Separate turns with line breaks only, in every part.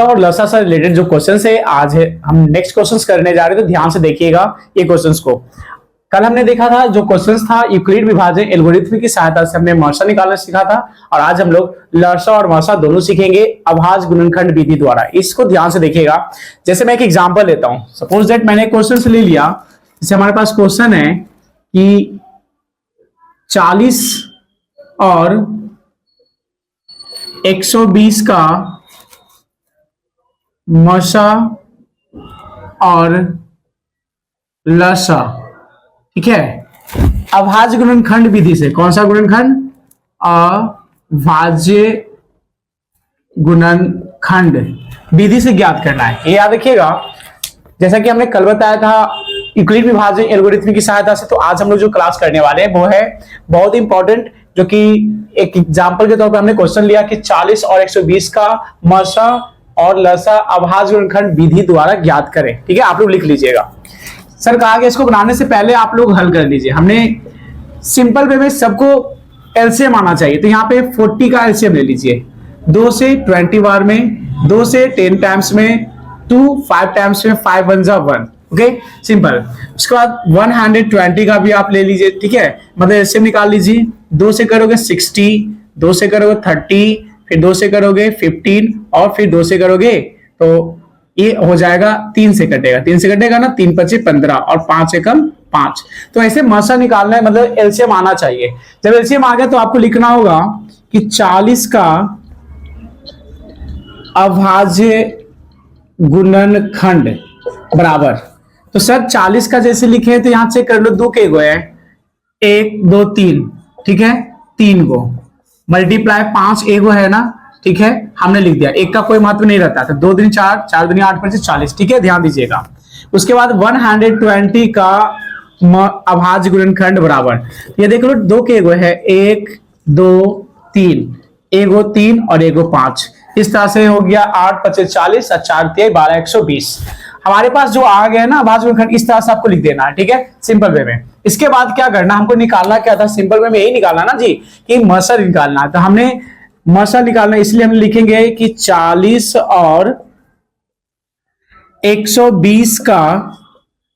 और लसा से रिलेटेड जो क्वेश्चन है आज है हम नेक्स्ट क्वेश्चंस करने जा रहे हैं, तो ध्यान से देखिएगा ये क्वेश्चंस को। कल हमने देखा था जो क्वेश्चंस था यूक्लिड विभाजन एल्गोरिथम की सहायता से हमने मर्सा निकालना सीखा था, और आज हम लोग लसा और मर्सा दोनों सीखेंगे अभाज्य गुणनखंड विधि द्वारा। इसको ध्यान से देखिएगा। जैसे मैं एक एग्जांपल लेता हूं, सपोज दैट मैंने क्वेश्चन ले लिया। जैसे हमारे पास क्वेश्चन है कि 40 और 120 का मर्सा और लसा, ठीक है, अभाज्य गुणनखंड विधि से। कौन सा गुणनखंड? अभाज्य गुणनखंड विधि से ज्ञात करना है। ये याद रखिएगा। जैसा कि हमने कल बताया था यूक्लिड विभाजन एल्गोरिथम की सहायता से, तो आज हम लोग जो क्लास करने वाले हैं वो है बहुत इंपॉर्टेंट, जो कि एक एग्जांपल के तौर पर हमने क्वेश्चन लिया कि 40 और 120 का मर्सा और लसा अभाज्य गुणनखंड विधि द्वारा ज्ञात करें। ठीक है, आप लोग लिख लीजिएगा। सर कहा गया इसको बनाने से पहले आप लोग हल कर लीजिए। हमने सिंपल वे में सबको एलसीएम आना चाहिए, तो यहाँ पे 40 का एलसीएम ले लीजिए। 2 से 20 बार में, 2 से 10 टाइम्स में, 2 5 टाइम्स में, 5 1 जा 1। Okay, simple. उसके बाद 120 का भी आप ले लीजिए। ठीक है, मतलब एलसीएम निकाल लीजिए। 2 से करोगे 60, 2 से करोगे 30, फिर 2 से करोगे 15 और फिर 2 से करोगे तो ये हो जाएगा 3 से कटेगा। 3 से कटेगा ना, 3 5 15 और 5 एकम 5। तो ऐसे मर्सा निकालना है, मतलब एलसीएम आना चाहिए। जब एलसीएम आ गया तो आपको लिखना होगा कि 40 का अभाज्य गुणनखंड बराबर। तो सर 40 का जैसे लिखे तो यहां चेक कर लो, 2 के गो है, 1 2 3, ठीक है, 3 गो मल्टीप्लाई 5 एगो है ना, ठीक है, हमने लिख दिया। एक का कोई महत्व नहीं रहता, तो 2 दूनी 4, 4 दूनी 8 5 40। ठीक है, ध्यान दीजिएगा। उसके बाद 120 का अभाज्य गुणनखंड बराबर, ये देख लो 2 के एगो है, 1 2 3, एगो 3 और एगो 5। इस तरह से हो गया 8 5 40 और 4 3 12 120। हमारे पास जो आ गया ना अभाज्य गुणनखंड, इस तरह से आपको लिख देना है। ठीक है, सिंपल वे में। इसके बाद क्या करना, हमको निकालना क्या था, सिंपल वे में यही निकालना ना जी, कि मर्सा निकालना। तो हमने मर्सा निकालना, इसलिए हम लिखेंगे कि 40 और 120 का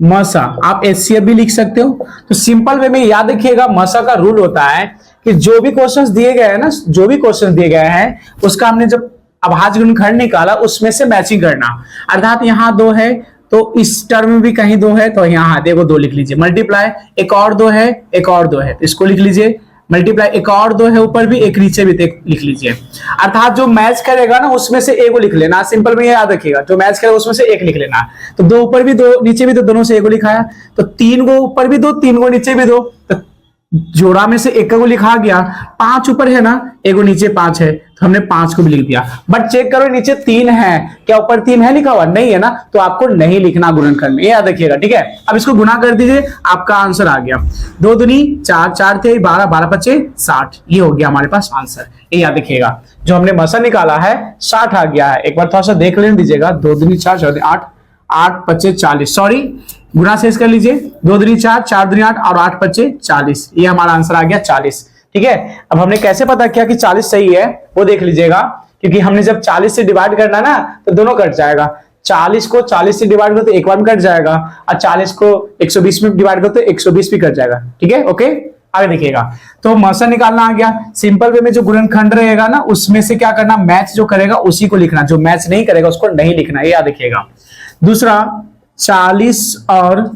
मर्सा। आप एचसीएफ भी लिख सकते हो। तो सिंपल वे में याद रखिएगा, मर्सा का रूल होता है कि जो भी क्वेश्चंस दिए गए हैं ना, जो भी क्वेश्चंस दिए गए हैं उसका हमने जब अभाज्य गुणनखंड निकाला उसमें से मैचिंग करना। अर्थात यहाँ 2 है तो इस टर्म में भी कहीं 2 है, तो यहाँ देखो 2 लिख लीजिए। मल्टीप्लाई एक और 2 है, एक और 2 है, तो इसको लिख लीजिए। मल्टीप्लाई एक और 2 है ऊपर भी, एक नीचे भी लिख लीजिए। अर्थात जो मैच करेगा ना उसमें से एगो लिख लेना। सिंपल में याद रखिएगा, जो मैच करेगा उसमें से एक लिख लेना। तो 2 ऊपर भी 2 नीचे भी 2, दोनों से एगो लिखाया। तो 3 गो ऊपर भी 2, 3 गो नीचे भी 2, तो जोड़ा में से एक को लिखा गया। 5 ऊपर है ना, एगो नीचे 5 है, तो हमने 5 को भी लिख दिया। बट चेक करो नीचे 3 है, क्या ऊपर 3 है लिखा हुआ? नहीं है ना, तो आपको नहीं लिखना गुणनखंड में, ये याद रखिएगा। ठीक है, अब इसको गुना कर दीजिए, आपका आंसर आ गया। 2 दूनी 4, 4 थे 12, 12 5 60। ये हो गया हमारे पास आंसर। ये याद रखिएगा, जो हमने मर्सा निकाला है 60 आ गया है। एक बार थोड़ा सा देख लेने दीजिएगा। 2 दूनी 4, 4 8, 8 5 40, सॉरी गुना शेष कर लीजिए। 2 दूनी 4, 4 दूनी 8 और 8 5 40। ये हमारा आंसर आ गया 40। ठीक है, अब हमने कैसे पता किया कि 40 सही है वो देख लीजिएगा, क्योंकि हमने जब 40 से डिवाइड करना ना तो दोनों कट जाएगा। 40 को 40 से डिवाइड करो तो एक बार में कट जाएगा, और 40 को 120 में डिवाइड करो तो 120 भी कट जाएगा। ठीक है, ओके, आगे देखिएगा। तो मर्सा निकालना आ गया। सिंपल वे में जो गुणनखंड रहेगा ना उसमें से क्या करना, मैच जो करेगा उसी को लिखना, जो मैच नहीं करेगा उसको नहीं लिखना। ये याद रखिएगा। दूसरा 40 और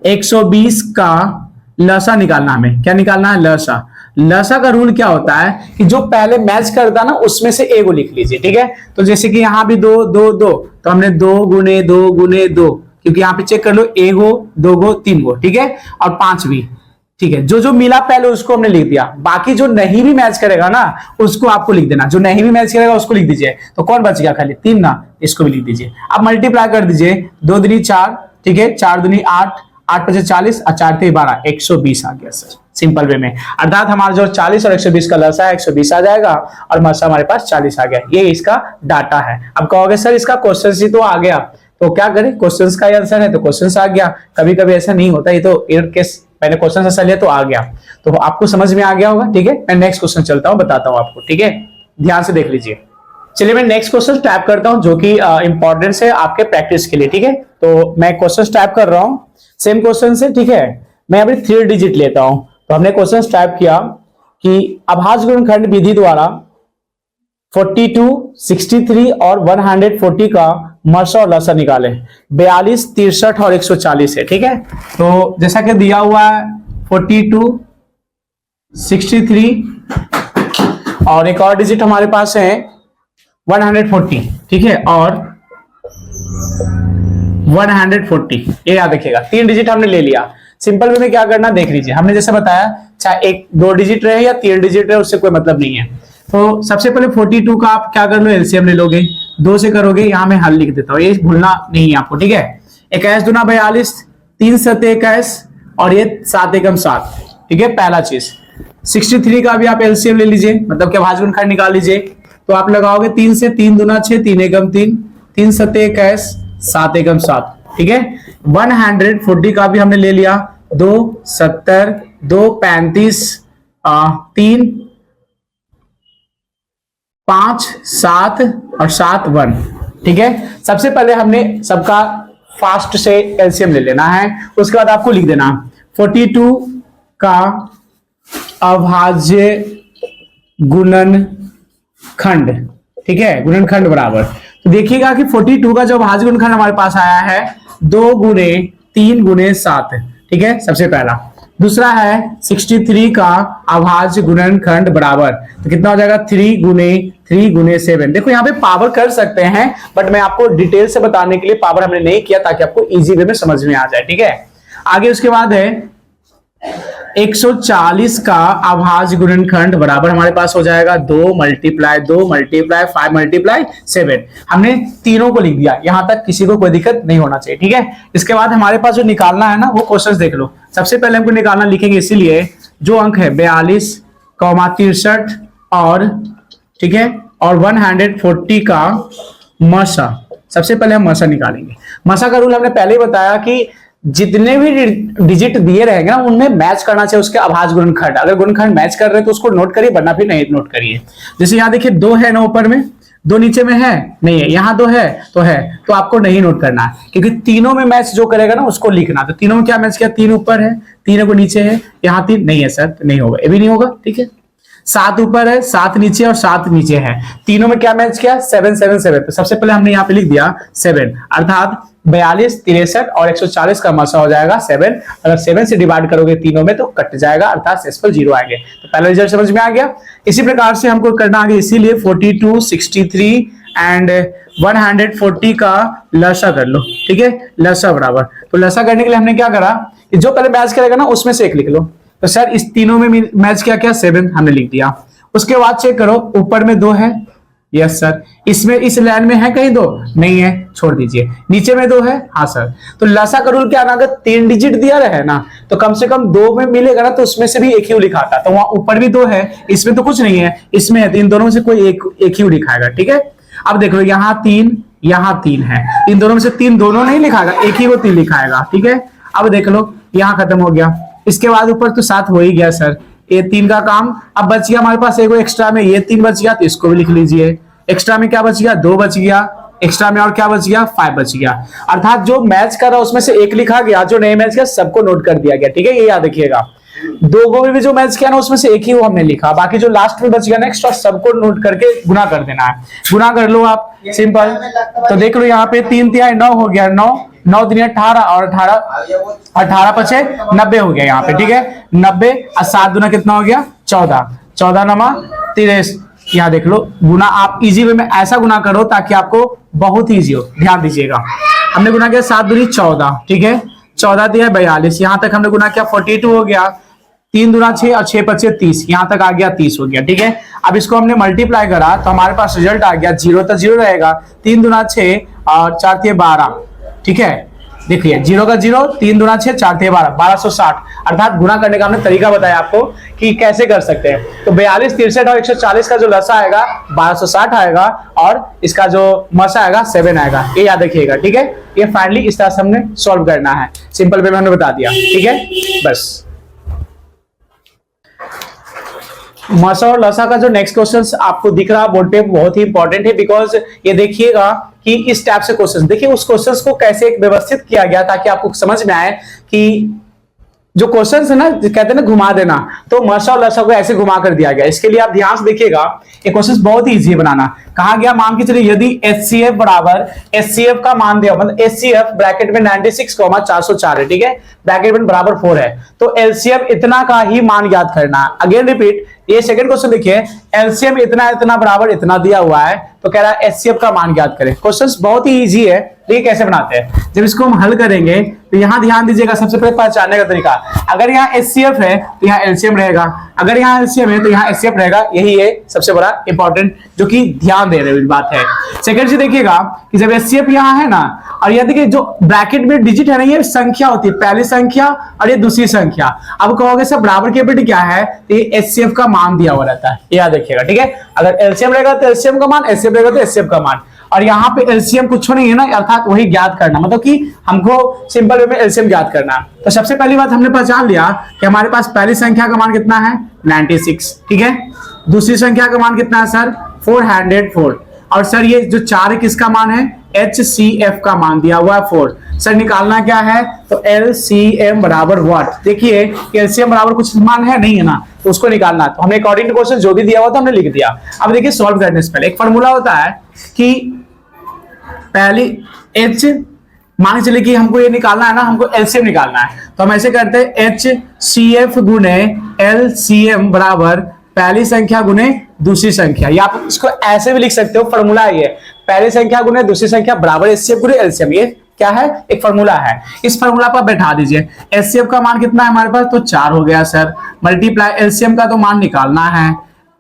120 का लसा निकालना। हमें क्या निकालना है? लसा। लसा का रूल क्या होता है कि जो पहले मैच करता ना उसमें से एगो लिख लीजिए। ठीक है, तो जैसे कि यहाँ भी 2 2 2, तो हमने 2 गुने 2 गुने 2, क्योंकि यहाँ पे चेक कर लो, एगो 2 गो 3 गो, ठीक है, और 5 भी। ठीक है, जो जो मिला पहले उसको हमने लिख दिया। बाकी जो नहीं भी मैच करेगा ना उसको आपको लिख देना। जो नहीं भी मैच करेगा उसको लिख दीजिए। तो कौन बच गया? खाली 3 ना, इसको भी लिख दीजिए। अब मल्टीप्लाई कर दीजिए। 2 दूनी 4, ठीक है, 4 दूनी 8, 8 5 40 और 4 3 12, 120 आ गया सर, सिंपल वे में। अर्थात हमारा जो 40 और 120 का लसा है 120 आ जाएगा, और मर्सा हमारे पास 40 आ गया। ये इसका डाटा है। अब कहोगे सर इसका क्वेश्चन ही तो आ गया, तो क्या करें, क्वेश्चंस का आंसर है तो क्वेश्चंस आ गया। कभी कभी ऐसा नहीं होता, ये तो एरर केस, मैंने क्वेश्चन आंसर लिया तो आ गया, तो आपको समझ में आ गया होगा। ठीक है, मैं नेक्स्ट क्वेश्चन चलता हूं, बताता हूं आपको। ठीक है, ध्यान से देख लीजिए। चलिए मैं नेक्स्ट क्वेश्चन टाइप करता हूं जो कि इंपॉर्टेंस है आपके प्रैक्टिस के लिए, ठीक है। तो मैं क्वेश्चन टाइप कर रहा हूं सेम क्वेश्चन से, ठीक है। मैं अभी 3 डिजिट लेता हूं। तो हमने क्वेश्चन टाइप किया कि अभाज्य गुणनखंड विधि द्वारा 42, 63 और 140 का मसा और लसा निकाले। 42, 63 और 140 है, ठीक है। तो जैसा कि दिया हुआ है 42, 63 और एक और डिजिट हमारे पास है 140, ठीक है, और 140, ये याद रखिएगा। 3 डिजिट हमने ले लिया। सिंपल वे में क्या करना देख लीजिए, हमने जैसे बताया चाहे 1-2 डिजिट रहे या 3 डिजिट रहे उससे कोई मतलब नहीं है। तो सबसे पहले 42 का आप क्या कर लो, एलसीएम ले लोगे, 2 से करोगे। यहां मैं हल लिख देता हूं, ये भूलना नहीं है आपको, ठीक है। 21 दूना 42, 3 सते 21 और ये 7 एकम 7, ठीक है, पहला चीज। 63 का भी आप एलसीएम ले लीजिए, मतलब क्या भाज्य गुणनखंड निकाल लीजिए। तो आप लगाओगे 3 से, 3 दूना 6, 3 एकम 3, 3 सते 21, 7 एकम 7, ठीक है। 140 का भी हमने ले लिया, 2 70, 2 35, 3 5 7 और 7 1, ठीक है। सबसे पहले हमने सबका फास्ट से एलसीएम ले लेना है, उसके बाद आपको लिख देना 42 का अभाज्य गुणनखंड, ठीक है, गुणनखंड बराबर। तो देखिएगा कि 42 का जो अभाज्य गुणनखंड हमारे पास आया है 2 गुणे 3 गुणे 7, ठीक है, सबसे पहला। दूसरा है 63 का अभाज्य गुणनखंड बराबर, तो कितना हो जाएगा 3 गुणे 7। देखो यहाँ पे पावर कर सकते हैं, बट मैं आपको डिटेल से बताने के लिए पावर हमने नहीं किया ताकि आपको इजी वे में समझ में आ जाए, ठीक है। आगे उसके बाद है 140 का अभाज्य गुणनखंड बराबर हमारे पास हो जाएगा 2 मल्टीप्लाई 5 मल्टीप्लाई 7। हमने तीनों को लिख दिया, यहां तक किसी को कोई दिक्कत नहीं होना चाहिए, ठीक है। इसके बाद हमारे पास जो निकालना है ना वो क्वेश्चंस देख लो। सबसे पहले हमको निकालना लिखेंगे, इसीलिए जो अंक है 42, 63 और, ठीक है, और 140 का मसा। सबसे पहले हम मसा निकालेंगे। मसा का रूल हमने पहले ही बताया कि जितने भी डिजिट दिए रहेंगे ना उनमें मैच करना चाहिए उसके अभाज्य गुणनखंड। अगर गुणनखंड मैच कर रहे हैं तो उसको नोट करिए, वरना फिर नहीं नोट करिए। जैसे यहाँ देखिए 2 है ना ऊपर में, 2 नीचे में है नहीं है, यहाँ 2 है तो आपको नहीं नोट करना है, क्योंकि तीनों में मैच जो करेगा ना उसको लिखना। तो तीनों में क्या मैच किया, 3 ऊपर है, 3 को नीचे है, यहाँ 3 नहीं है सर, तो नहीं होगा, ये भी नहीं होगा, ठीक है। 7 ऊपर है, 7 नीचे और 7 नीचे है, तीनों में क्या मैच किया, 7 7 7। तो सबसे पहले हमने यहाँ पे लिख दिया 7, अर्थात 42, 63 और 140 का मसा हो जाएगा 7। अगर 7 से डिवाइड करोगे तीनों में तो कट जाएगा, अर्थात शेषफल 0 आएंगे। तो पहला रिजल्ट समझ में आ गया। इसी प्रकार से हमको करना आगे, इसीलिए 42, 63 एंड 140 का लसा कर लो, ठीक है, लसा बराबर। तो लसा करने के लिए हमने क्या करा, जो पहले मैच करेगा ना उसमें से एक लिख लो। तो सर इस तीनों में मैच किया क्या, 7 हमने लिख दिया। उसके बाद चेक करो, ऊपर में 2 है, यस सर। इसमें इस लाइन में है कहीं 2 नहीं है, छोड़ दीजिए। नीचे में 2 है, हाँ सर। तो लसा का रूल क्या ना, अगर 3 डिजिट दिया रहे ना तो कम से कम 2 में मिलेगा ना, तो उसमें से भी एक ही लिखा था। तो वहां ऊपर भी 2 है, इसमें तो कुछ नहीं है, इसमें है, तो इन दोनों में से कोई एक ही लिखाएगा, ठीक है। अब देख लो यहाँ 3 है, इन दोनों में से 3 दोनों नहीं लिखाएगा, एक ही को 3 लिखाएगा, ठीक है। अब देख लो यहाँ खत्म हो गया। इसके बाद ऊपर तो 7 हो ही गया सर, ये 3 का काम। अब बच गया हमारे पास एक एक्स्ट्रा में, ये 3 बच गया, तो इसको भी लिख लीजिए। एक्स्ट्रा में क्या बच गया, 2 बच गया, एक्स्ट्रा में और क्या बच गया, 5 बच गया। अर्थात जो मैच कर रहा उसमें से एक लिखा गया, जो नहीं मैच किया सबको नोट कर दिया गया, ठीक है, ये याद रखिएगा। 2 में भी जो मैच किया ना उसमें से एक ही वो हमने लिखा, बाकी जो लास्ट में बच गया ना एक्स्ट्रा सबको नोट करके गुना कर देना है। गुना कर लो आप, सिंपल। तो देख लो यहाँ पे 3 तिहाई 9 हो गया, 9 दिन 18 और 18 पचे 90 हो गया यहाँ पे, ठीक है। 90 और 7 दूना कितना हो गया, 14 नमा 30। यहाँ देख लो गुना, आप इजी वे में ऐसा गुना करो ताकि आपको बहुत इजी हो, ध्यान दीजिएगा। हमने गुना किया 7 दूनी 14, ठीक है, 14 दिया 42, यहाँ तक हमने गुना किया 42 हो गया, 3 दूना 6 और 6 पचे 30, यहाँ तक आ गया 30 हो गया, ठीक है। अब इसको हमने मल्टीप्लाई करा तो हमारे पास रिजल्ट आ गया 0, तो 0 रहेगा, 3 दूना 6 और 4 तिये 12, ठीक है। देखिए 0 का 0, 3 दूना 6, 4 तिये 12, 1260। अर्थात गुना करने का हमने तरीका बताया आपको कि कैसे कर सकते हैं। तो 42, 63 और 140 का जो लसा आएगा 1260 आएगा, और इसका जो मसा आएगा 7 आएगा, ये याद रखिएगा, ठीक है। ये फाइनली इस तरह से हमने सॉल्व करना है, सिंपल वे में हमने बता दिया, ठीक है, बस। मसा और लसा का जो नेक्स्ट क्वेश्चन आपको दिख रहा बोर्ड पे बहुत ही इंपॉर्टेंट है, बिकॉज ये देखिएगा कि इस टाइप से क्वेश्चन, देखिए उस क्वेश्चन को कैसे व्यवस्थित किया गया ताकि आपको समझ में आए कि जो क्वेश्चन है ना, कहते हैं ना घुमा देना, तो मसा और लसा को ऐसे घुमा कर दिया गया। इसके लिए आप ध्यान से देखिएगा, ये क्वेश्चन बहुत ही इजी है बनाना। कहा गया, मान के चलिए यदि HCF बराबर, HCF का मान दिया, मतलब HCF ब्रैकेट में 96,404 है, ठीक है, ब्रैकेट में बराबर 4 है, तो LCM इतना का ही मान ज्ञात करना है। अगेन रिपीट, ये सेकंड क्वेश्चन देखिए, LCM इतना इतना बराबर इतना दिया हुआ है, तो कह रहा है HCF का मान ज्ञात करें। क्वेश्चन बहुत ही इजी है, ये कैसे बनाते हैं, जब इसको हम हल करेंगे तो यहां ध्यान दीजिएगा, सबसे पहले पहचानने का तरीका, अगर यहाँ HCF है तो यहाँ LCM रहेगा, अगर यहाँ LCM है तो यहाँ HCF रहेगा, यही है सबसे बड़ा इंपॉर्टेंट जो कि ध्यान दे रहे बात है। सेकंड से देखिएगा कि जब HCF यहाँ है ना, और यह देखिए जो ब्रैकेट में डिजिट है ना, ये संख्या होती है, पहली संख्या और ये दूसरी संख्या। अब कहोगे सर बराबर की प्रॉपर्टी क्या है, तो ये HCF का मान दिया हुआ रहता है, याद रखिएगा, ठीक है। अगर LCM रहेगा तो LCM का मान, HCF रहेगा तो HCF का मान, और यहाँ पे LCM कुछ नहीं है ना, अर्थात वही ज्ञात करना, मतलब कि हमको सिंपल वे में LCM ज्ञात करना। तो सबसे पहली बात हमने पहचान लिया कि हमारे पास पहली संख्या का मान कितना है 96, ठीक है, दूसरी संख्या का मान कितना है सर 404, और सर ये जो 4 है किसका मान है, HCF का मान दिया हुआ है 4। सर निकालना क्या है, तो LCM बराबर व्हाट, देखिए LCM बराबर कुछ मान है नहीं है ना, तो उसको निकालना। तो हमने अकॉर्डिंग टू क्वेश्चन जो भी दिया हुआ था हमने लिख दिया। अब देखिए सॉल्व करने से पहले एक फॉर्मूला होता है कि पहली H, मान के चलिए कि हमको ये निकालना है ना, हमको LCM निकालना है, तो हम ऐसे करते हैं HCF गुने LCM बराबर पहली संख्या गुने दूसरी संख्या, या आप इसको ऐसे भी लिख सकते हो, फॉर्मूला है ये, पहली संख्या गुने दूसरी संख्या बराबर HCF गुने LCM, ये क्या है, एक फॉर्मूला है। इस फॉर्मूला पर बैठा दीजिए, HCF का मान कितना है हमारे पास, तो 4 हो गया सर, मल्टीप्लाई LCM का तो मान निकालना है,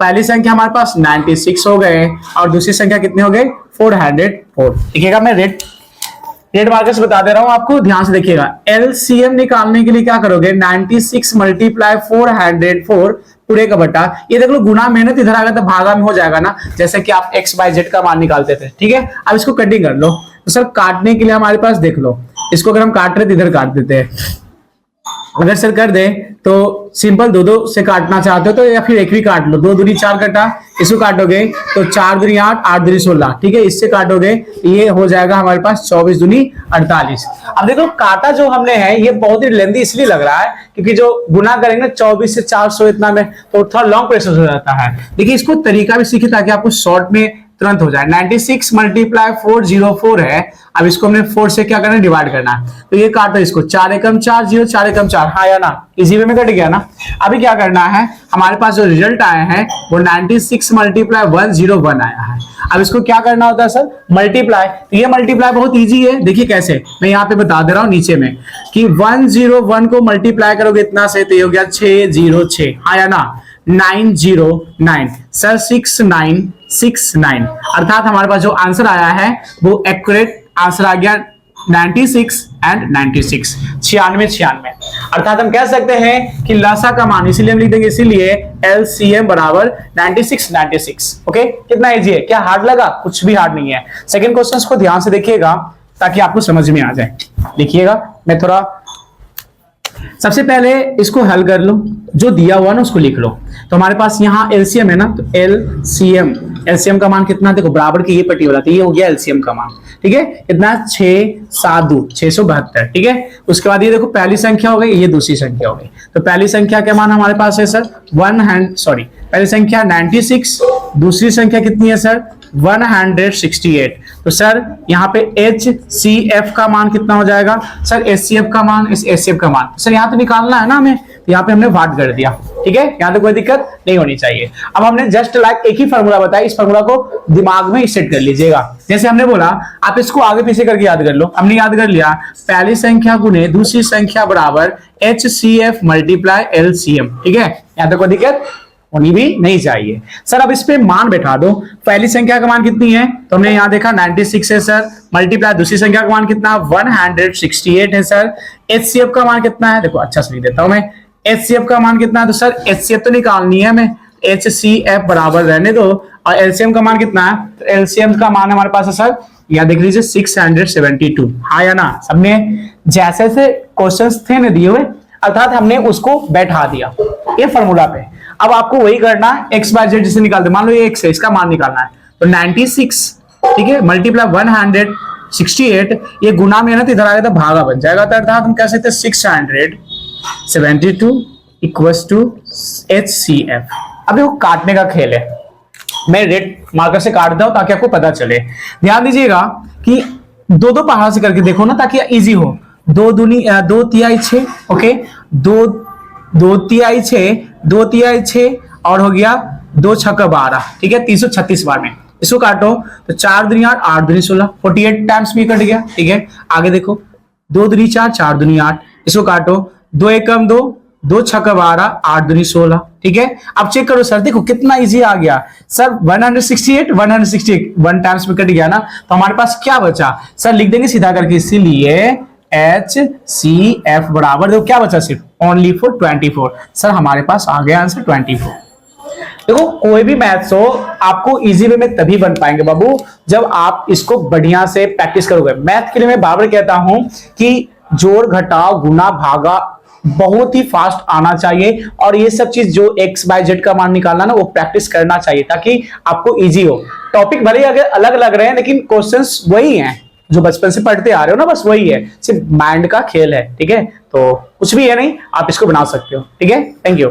पहली संख्या हमारे पास 96 हो गए और दूसरी संख्या कितने हो गए 404। देखिएगा मैं रेड मार्कर से बता दे रहा हूं आपको, ध्यान से देखिएगा। LCM निकालने के लिए क्या करोगे, 96 मल्टीप्लाई 404 पूरे का बटा, ये देख लो गुना मेहनत इधर आ गया तो भागा में हो जाएगा ना, जैसे कि आप XYZ का मान निकालते थे, ठीक है। अब इसको कटिंग कर लो, तो सर काटने के लिए हमारे पास देख लो, इसको अगर हम काट रहे तो इधर काट देते हैं, अगर सर कर दे तो सिंपल दो दो से काटना चाहते हो तो या फिर एक भी काट लो, 2 दूनी 4 कटा, इसको काटोगे तो 4 दूनी 8, 8 दूनी 16, ठीक है, इससे काटोगे ये हो जाएगा हमारे पास 24 दूनी 48। अब देखो काटा जो हमने है ये बहुत ही लेंथी इसलिए लग रहा है क्योंकि जो गुना करेंगे 24 से 400 इतना में तो थोड़ा लॉन्ग प्रोसेस हो जाता है। देखिए इसको तरीका भी सीखे ताकि आपको शॉर्ट में तुरंत हो जाए। 96 मल्टीप्लाई 404 है, अब इसको हमने 4 से क्या करना है, डिवाइड करना है, तो ये काटो इसको, 4 एकम 4 0, 4 एकम 4, हाँ या ना, इजी वे में कट गया ना। अभी क्या करना है, हमारे पास जो रिजल्ट आया है वो 96 मल्टीप्लाई 101 आया है। अब इसको क्या करना होता है सर, मल्टीप्लाई, तो ये मल्टीप्लाई बहुत इजी है, देखिए कैसे, मैं यहाँ पे बता दे रहा हूँ नीचे में कि 101 को मल्टीप्लाई करोगे इतना से तो ये हो गया 606, हाँ या ना, 909 सर 6969, अर्थात हमारे पास जो आंसर आया है वो एक्यूरेट आंसर आ गया 96 एंड 96, 96, अर्थात हम कह सकते हैं कि लसा का मान, इसीलिए हम लिख देंगे, इसीलिए LCM बराबर 96। ओके, कितना इजी है, क्या हार्ड लगा, कुछ भी हार्ड नहीं है। सेकंड क्वेश्चन को ध्यान से देखिएगा ताकि आपको समझ में आ जाए। देखिएगा मैं थोड़ा सबसे पहले इसको हल कर लो, जो दिया हुआ ना उसको लिख लो। तो हमारे पास यहाँ LCM है ना, तो LCM का मान कितना, देखो बराबर की ये पट्टी वाला, तो ये हो गया LCM का मान, ठीक है, कितना 672, ठीक है। उसके बाद ये देखो पहली संख्या हो गई, ये दूसरी संख्या हो गई, तो पहली संख्या का मान हमारे पास है सर पहली संख्या 96, दूसरी संख्या कितनी है सर 168। तो सर यहाँ पे HCF का मान कितना हो जाएगा सर, HCF का मान, इस HCF का मान सर यहाँ तो निकालना है ना हमें, तो यहाँ पे हमने वाट कर दिया, ठीक है, यहाँ तो कोई दिक्कत नहीं होनी चाहिए। अब हमने जस्ट लाइक एक ही फॉर्मूला बताया, इस फॉर्मूला को दिमाग में सेट कर लीजिएगा। जैसे हमने बोला आप इसको आगे पीछे करके याद कर लो, हमने याद कर लिया पहली संख्या गुने दूसरी संख्या बराबर HCF मल्टीप्लाई LCM, ठीक है, यहाँ तो कोई दिक्कत होनी भी नहीं चाहिए। सर अब इस पे मान बैठा दो, पहली संख्या का मान कितनी है, तो हमने यहाँ देखा 96 है सर, मल्टीप्लाई दूसरी संख्या का मान कितना 168 है सर, HCF का मान कितना है, देखो अच्छा से लिख देता हूं मैं, HCF का मान कितना है, तो सर HCF तो निकालनी है हमें, HCF बराबर रहने दो, और LCM का मान कितना है, तो LCM का मान हमारे पास है सर, यहाँ देख लीजिए 672, हाँ या ना, सबने जैसे से क्वेश्चंस थे ना दिए हुए, अर्थात हमने उसको बैठा दिया ये फॉर्मूला पे। अब आपको वही करना है, एक्स बाय जेड जिसे निकालते, मान लो ये एक्स है, इसका मान निकालना है, तो 96, ठीक है, मल्टीप्लाई 168, ये गुना में है ना, तो इधर आ गया तो भागा बन जाएगा, तो अर्थात हम कह सकते हैं 672 इक्वल्स टू HCF। अब देखो काटने का खेल है, मैं रेड मार्कर से काट दूं ताकि आपको पता चले। ध्यान दीजिएगा कि दो दो पहाड़ से करके देखो ना, ताकि इजी हो। 2 तिहाई 6, ओके, 2 तिहाई 6, 2 तिहाई 6, और हो गया 2 छक्का 12, ठीक है, 336 बार में इसको काटो, तो 4 दूनी 8, 8 दूनी 16, 48 टाइम्स में कट गया, ठीक है। आगे देखो, 2 दूनी 4, 4 दूनी 8, इसको काटो, 2 एकम 2, 2 छक्का 12, 8 दूनी 16, ठीक है। अब चेक करो सर, देखो कितना इजी आ गया सर, 168 1 टाइम्स में कट गया ना, तो हमारे पास क्या बचा सर, लिख देंगे सीधा करके, इसीलिए HCF बराबर, देखो क्या बचा, सिर्फ ओनली फॉर 24, सर हमारे पास आ गया आंसर 24। देखो कोई भी मैथ्स हो, आपको इजी वे में तभी बन पाएंगे बाबू जब आप इसको बढ़िया से प्रैक्टिस करोगे। मैथ के लिए मैं बार बार कहता हूं कि जोड़ घटाव गुना भागा बहुत ही फास्ट आना चाहिए, और ये सब चीज जो एक्स बाय जेड का मान निकालना ना, वो प्रैक्टिस करना चाहिए ताकि आपको इजी हो। टॉपिक भले अगर अलग लग रहे हैं, लेकिन क्वेश्चंस वही हैं जो बचपन से पढ़ते आ रहे हो ना, बस वही है, सिर्फ माइंड का खेल है, ठीक है। तो कुछ भी है नहीं, आप इसको बना सकते हो, ठीक है। Thank you.